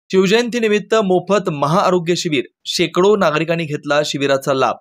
शिवजयंतीनिमित्त मोफत महाआरोग्य शिबिर, शेकडो नागरिकांनी घेतला शिबिराचा लाभ।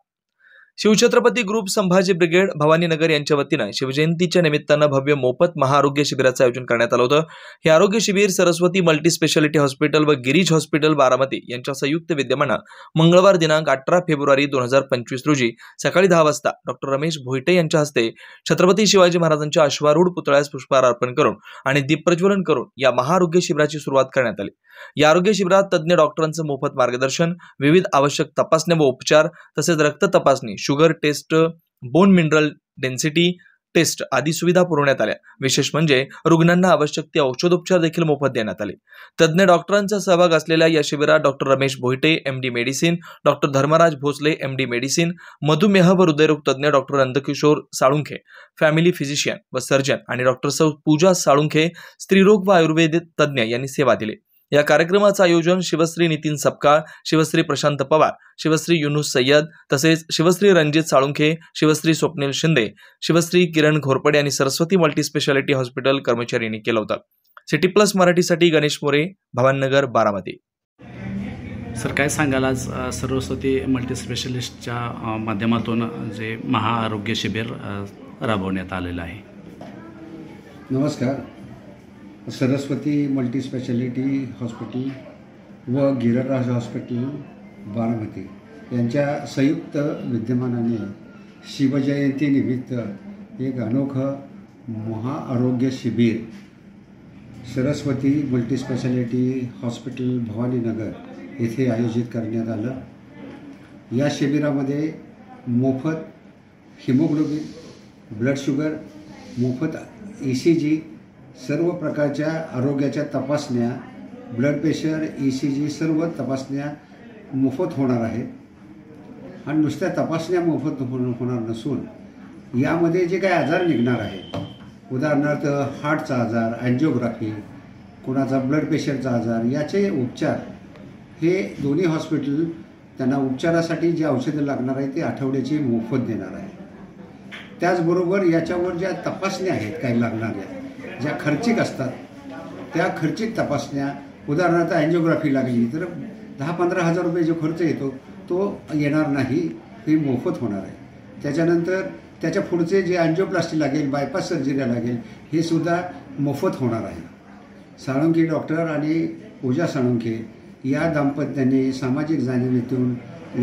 शिवछत्रपती ग्रुप संभाजी ब्रिगेड भवानीनगर यांच्या वतीने शिवजयंतीच्या निमित्तानं भव्य मोफत महाआरोग्य शिबिराचं आयोजन करण्यात आलं होतं। हे आरोग्य शिबिर सरस्वती मल्टी स्पेशालिटी हॉस्पिटल व गिरीज हॉस्पिटल बारामती यांच्या संयुक्त विद्यमाने मंगळवार दिनांक 18 फेब्रुवारी 2025 रोजी सकाळी 10 वाजता डॉक्टर रमेश भोईटे यांच्या हस्ते छत्रपती शिवाजी महाराजांच्या अश्वारूढ पुतळ्यास पुष्पहार अर्पण करून आणि दीप प्रज्वलन करून या महाआरोग्य शिबिराची सुरुवात करण्यात आली। या आरोग्य शिबिरात तज्ञ डॉक्टरांचं मोफत मार्गदर्शन, विविध आवश्यक तपासण्या व उपचार तसेच रक्त तपासणी, sugar test, bone mineral density test आदी सुविधा पुरवण्यात आल्या। विशेष म्हणजे रुग्णांना आवश्यक ते औषधोपचार देखील मोफत देण्यात आले। तज्ञ डॉक्टरांचा सहभाग असलेल्या या शिबिरात doctor Ramesh Bhoite MD medicine, doctor Dharmraj Bhosale MD medicine, मधुमेह व हृदयरोग तज्ञ doctor Nandkishor Salunkhe, family physician व सर्जन आणि डॉक्टर सौ पूजा साळुंखे, स्त्रीरोग व आयुर्वेद तज्ञ यांनी सेवा दिली। या कार्यक्रमाचं आयोजन शिवश्री नितीन सपकाळ, शिवश्री प्रशांत पवार, शिवश्री युनुस सय्यद तसेच शिवश्री रणजित साळुंखे, शिवश्री स्वप्नील शिंदे, शिवश्री किरण घोरपडे आणि सरस्वती मल्टी स्पेशालिटी हॉस्पिटल कर्मचाऱ्यांनी केलं होतं। सिटी प्लस मराठीसाठी गणेश मोरे, भवानीनगर, बारामती। सर, काय सांगाल आज सरस्वती मल्टी स्पेशलिस्टच्या माध्यमातून जे महाआरोग्य शिबिर राबवण्यात आलेलं आहे? नमस्कार। सरस्वती मल्टी स्पेशालिटी हॉस्पिटल व गिरीराज हॉस्पिटल बारामती यांच्या संयुक्त विद्यमानाने शिवजयंतीनिमित्त एक अनोखं महाआरोग्य शिबिर Saraswati multi speciality hospital Bhavaninagar येथे आयोजित करण्यात आलं। या शिबिरामध्ये मोफत हिमोग्लोबिन, ब्लड शुगर, मोफत ECG, सर्व प्रकारच्या आरोग्याच्या तपासण्या, ब्लड प्रेशर, ECG सर्व तपासण्या मोफत होणार आहेत। आणि नुसत्या तपासण्या मोफत होणार नसून यामध्ये जे काही आजार निघणार आहेत, उदाहरणार्थ हार्टचा आजार, अँजिओग्राफी, कोणाचा ब्लड प्रेशरचा आजार, याचे उपचार हे दोन्ही हॉस्पिटल त्यांना उपचारासाठी जे औषधं लागणार आहेत ते आठवड्याची मोफत देणार आहे। त्याचबरोबर याच्यावर ज्या तपासण्या आहेत काही लागणाऱ्या, ज्या खर्चिक असतात त्या खर्चिक तपासण्या, उदाहरणार्थ अँजिओग्राफी लागली तर 10-15 हजार रुपये जो खर्च येतो तो येणार नाही, हे मोफत होणार आहे। त्याच्यानंतर त्याच्या पुढचे जे अँजिओप्लास्टी लागेल, बायपास सर्जरी लागेल, हे सुद्धा मोफत होणार आहे। साळुंखे डॉक्टर आणि पूजा साळुंखे या दाम्पत्याने सामाजिक जाणीवेतून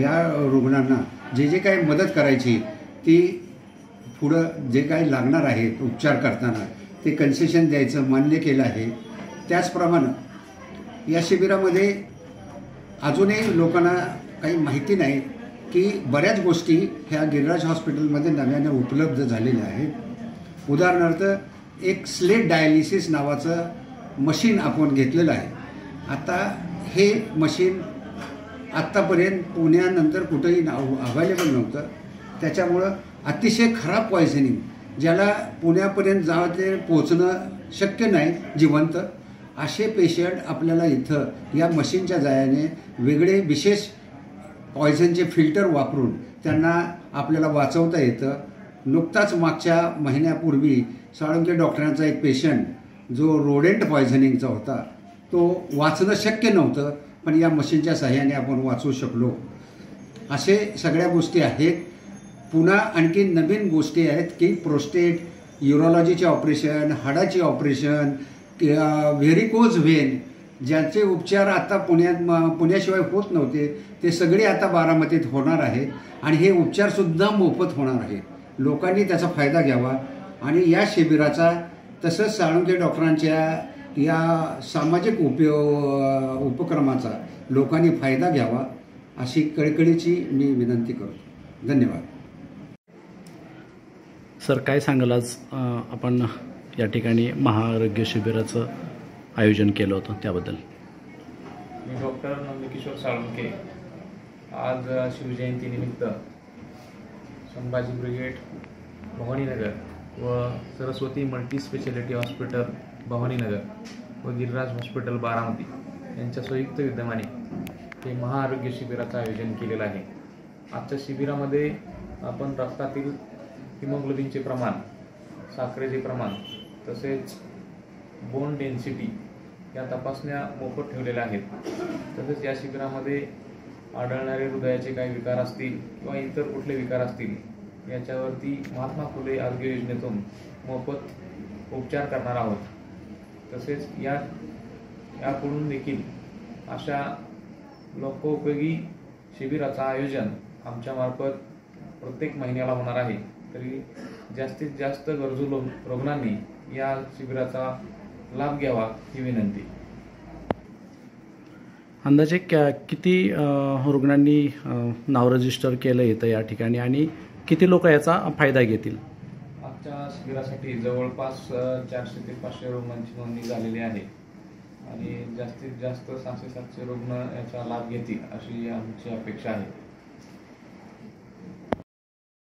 या रुग्णांना जे काही मदत करायची ती पुढं जे काही लागणार आहेत उपचार करताना ते कन्सेशन द्यायचं मान्य केलं आहे। त्याचप्रमाणे या शिबिरामध्ये अजूनही लोकांना काही माहिती नाही की बऱ्याच गोष्टी ह्या गिरीराज हॉस्पिटलमध्ये नव्याने उपलब्ध झालेल्या आहेत। उदाहरणार्थ एक स्लेट डायलिसिस नावाचं मशीन आपण घेतलेलं आहे। आता हे मशीन आत्तापर्यंत पुण्यानंतर कुठेही अवेलेबल नव्हतं। त्याच्यामुळं अतिशय खराब पॉयझनिंग, ज्याला पुण्यापर्यंत ते पोचणं शक्य नाही जिवंत, असे पेशंट आपल्याला इथं या मशीनच्या जायाने वेगळे विशेष पॉयझनचे फिल्टर वापरून त्यांना आपल्याला वाचवता येतं। नुकताच मागच्या महिन्यापूर्वी साळुंखे डॉक्टरांचा एक पेशंट जो रोडेंट पॉयझनिंगचा होता तो वाचणं शक्य नव्हतं, पण या मशीनच्या सहाय्याने आपण वाचवू शकलो। असे सगळ्या गोष्टी आहेत। पुन्हा आणखी नवीन गोष्टी आहेत की प्रोस्टेट, युरोलॉजीचे ऑपरेशन, हाडाची ऑपरेशन, व्हेरिकोज व्हेन, ज्यांचे उपचार आता पुण्याशिवाय होत नव्हते ते सगळे आता बारामतीत होणार आहेत आणि हे उपचारसुद्धा मोफत होणार आहेत। लोकांनी त्याचा फायदा घ्यावा आणि या शिबिराचा तसंच साळुंखे डॉक्टरांच्या या सामाजिक उपक्रमाचा लोकांनी फायदा घ्यावा अशी कळकळीची मी विनंती करतो। धन्यवाद। सर, काय सांगाल आज आपण या ठिकाणी महाआरोग्य शिबिराचं आयोजन केलं होतं त्याबद्दल? मी डॉक्टर नंदकिशोर साळुंखे आज शिवजयंतीनिमित्त संभाजी ब्रिगेड भवानीनगर व Saraswati multi speciality hospital Bhavaninagar व गिरीराज हॉस्पिटल बारामती यांच्या संयुक्त विद्यमाने हे महाआरोग्य शिबिराचं आयोजन केलेलं आहे। आजच्या शिबिरामध्ये आपण रक्तातील हिमोग्लोबिनचे प्रमाण, साखरेचे प्रमाण तसेच बोन डेन्सिटी या तपासण्या मोफत ठेवलेल्या आहेत. तसेच या शिबिरामध्ये आढळणारे हृदयाचे काही विकार असतील किंवा इतर कुठले विकार असतील याच्यावरती महात्मा फुले आरोग्य योजनेतून मोफत उपचार करणार आहोत. तसेच याकडून देखील अशा लोकोपयोगी शिबिराचं आयोजन आमच्यामार्फत प्रत्येक महिन्याला होणार आहे. तरी जास्तीत जास्त गरजू रुग्णांनी या शिबिराचा लाभ घ्यावा ही विनंती. अंदाजे किती रुग्णांनी नाव रजिस्टर केलं येतं या ठिकाणी आणि किती लोक याचा फायदा घेतील? आजच्या शिबिरासाठी जवळपास 400 ते 500 रुग्णांची नोंदणी झालेली आहे आणि जास्तीत जास्त 600-700 रुग्ण याचा लाभ घेतील अशी आमची अपेक्षा आहे.